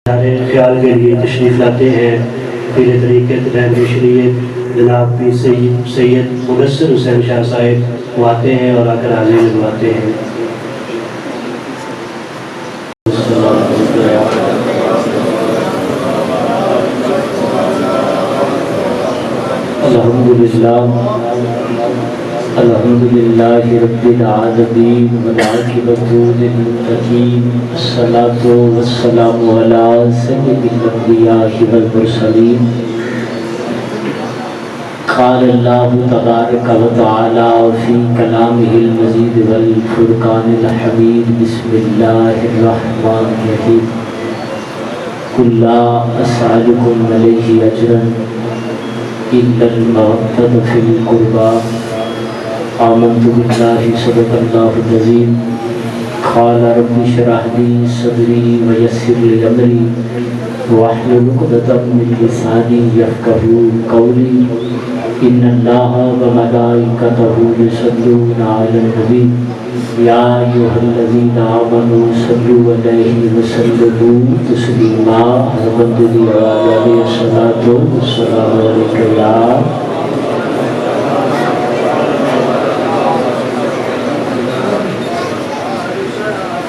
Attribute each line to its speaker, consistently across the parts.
Speaker 1: خیال کے لیے تشریف لاتے ہیں پیر طریقت رہبر شریعت جناب پیر سید مبصر حسین شاہ صاحب وہ آتے ہیں اور آ کر حاضری لگواتے ہیں۔
Speaker 2: الحمدللہ رب العالمین والعاقبۃ للمتقین الصلاۃ والسلام علی سید الانبیاء والمرسلین۔ قال اللہ تبارک و تعالی فی کلامہ المجید والفرقان الحمید۔ بسم اللہ الرحمن الرحیم۔ قل لا اسألکم علیہ اجرا الا المودۃ فی القربی۔ آمنت باللہ صدق اللہ العظیم۔ قال رب اشرح لی صدری ویسر لی امری واحلل عقدۃ من لسانی یفقہوا قولی۔ ان اللہ وملائکتہ یصلون علی النبی یا ایھا الذین آمنوا صلوا علیہ وسلموا تسلیما۔ الحمدللہ والصلاۃ والسلام علیک یا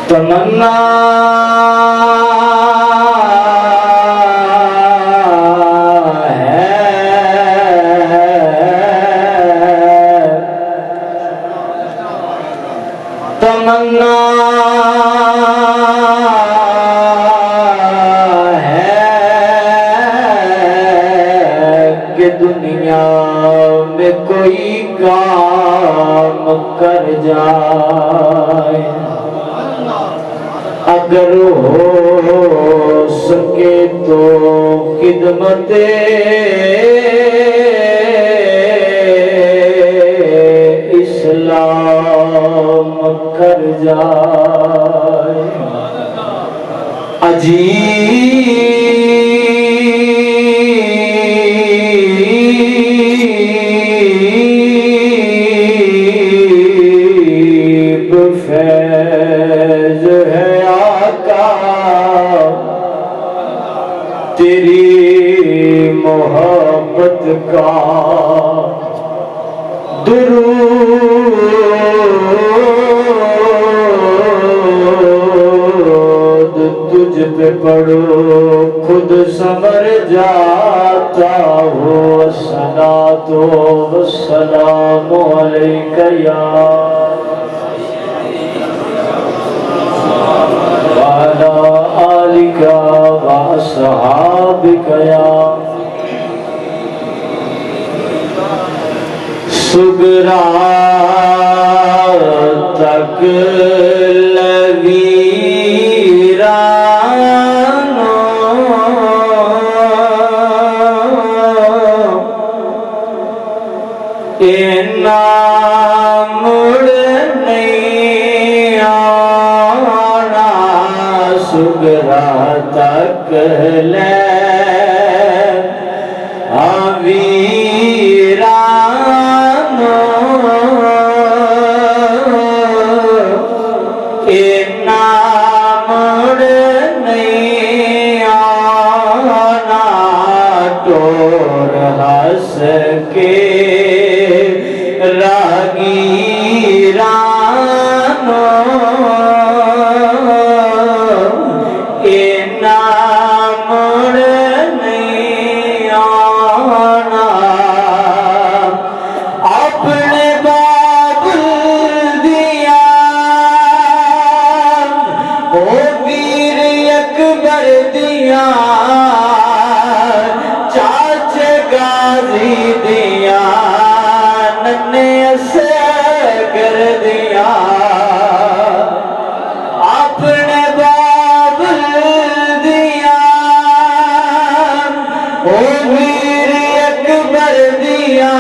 Speaker 2: تمنا ہے تمنا ہے کہ دنیا میں کوئی کام کر جائے، اگر ہو سکے تو خدمت اسلام کر جائے۔ عجیب فیض ہے تیری محبت کا، درود تجھ پہ پڑھو خود سمر جاتا ہو۔ الصلاۃ والسلام علیک یا وعلی آلک وأصحابک یا سغرا تک لویرانو اینا مڑ نہیں آنا، سغرا تک ویرانو اینا مڑ نہیں آنا، ٹور ہنس کے راگیرانو اینا مڑ نہیں آنا۔ اپنے بابل دیا او پیر اکبر دیا، چاچے غازی دیا، ننے اصغر دیا، اپنے بابل دیا او پیر اکبر دیا،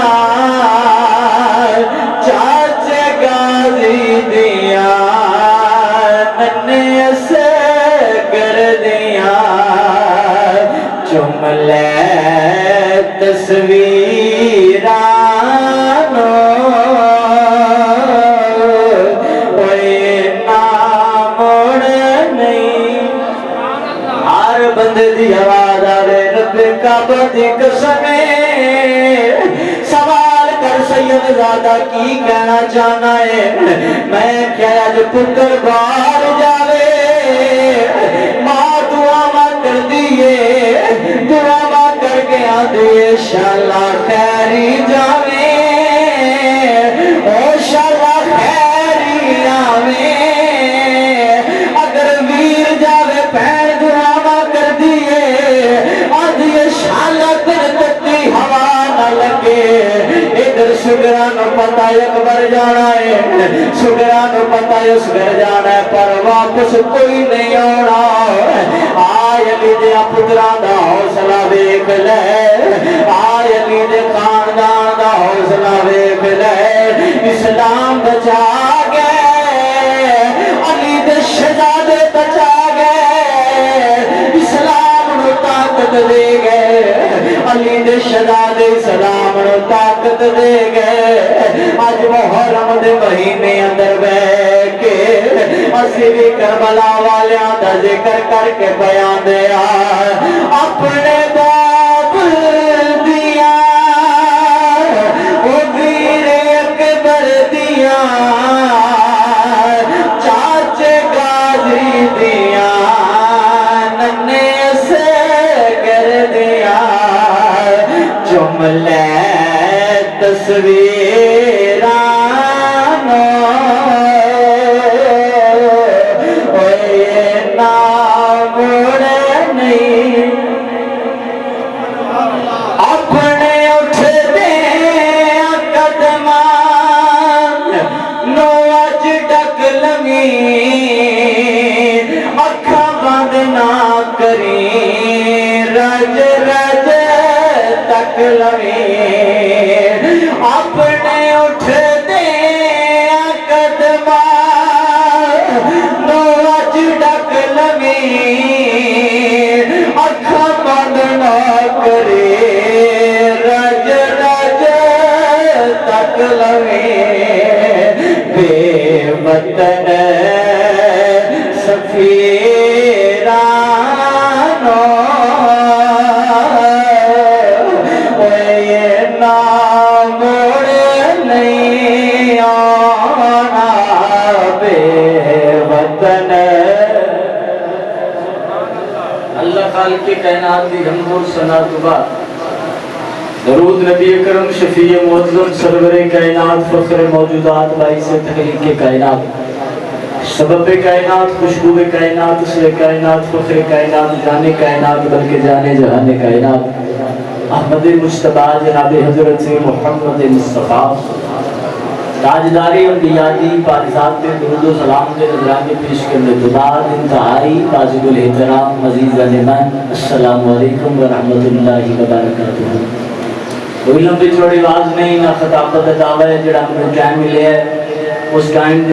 Speaker 2: چاچے غازی دیا، ننے اصغر دیا، چم لے تصویرانو اے نام مڑ نہیں، ہر بندے دی آواز آوے رب کعبہ دی قسم سوال کر سید زادہ کی کہنا چاہنا ہے میں کیا اج پتر باہر جاوے ماں دعا ماں کر دیے دعا ماں کر کے آدھے شالا خیری جاوے او شالا خیری آوے اگر ویر جاوے پہن دعا ماں کر دیے آدھے شالا تر تکتی ہوا نہ لگے ادھر سگران پتہ اکبر جانا ہے سگران پتہ اس گھر جانا ہے پر واپس کوئی نہیں آنا آئے علی دے پتران دا حوصلہ دیکھ لے آئے علی دے خاندان دا حوصلہ دیکھ لے اسلام بچا گئے علی دے شہزادے بچا گئے اسلام نو طاقت دے گئے علی دے شہزادے اسلام نو طاقت دے گئے آج محرم دے مہینے اندر بیٹھ کے اسی بھی کربلا والیاں دا ذکر کر کے بیان دیا اپنے باپ دیا او ویر اکبر دیا چاچے غازی دیا ننے سے کر دیا جملے تصویران اپنے اٹھ دے قدمان نو اج ڈک لمی اکھاں بند نہ کری رج رج تک لمی اپنے اٹھ دے قدمان نو اج ڈک لمی اکھاں بند نہ کری رج رج تک لمی بے وطن سفیرانو یہ نام مڑ نہیں آنا بے وطن اللہ خالق کائنات دی حمد و ثنا تو بعد درود نبی اکرم شفیع معظم سرور کائنات فخر موجودات باعث تخلیق کائنات سبب کائنات خوشبو کائنات اصل کائنات فخر کائنات جانے کائنات بلکہ جانے جہانے کائنات احمد مجتبی جناب حضرت محمد مصطفیٰ تاجداری انبیاء دی پاکزات پہ درود و سلام کے نظرانے پیش کرنے کے بعد انتہائی واجب الاحترام مزید نعمان السلام علیکم ورحمۃ اللہ وبرکاتہ کوئی لمبی چوڑی آواز نہیں نہ خطابت دعویٰ ہے جڑا ہمیں ٹائم ملے ہے اس ٹائم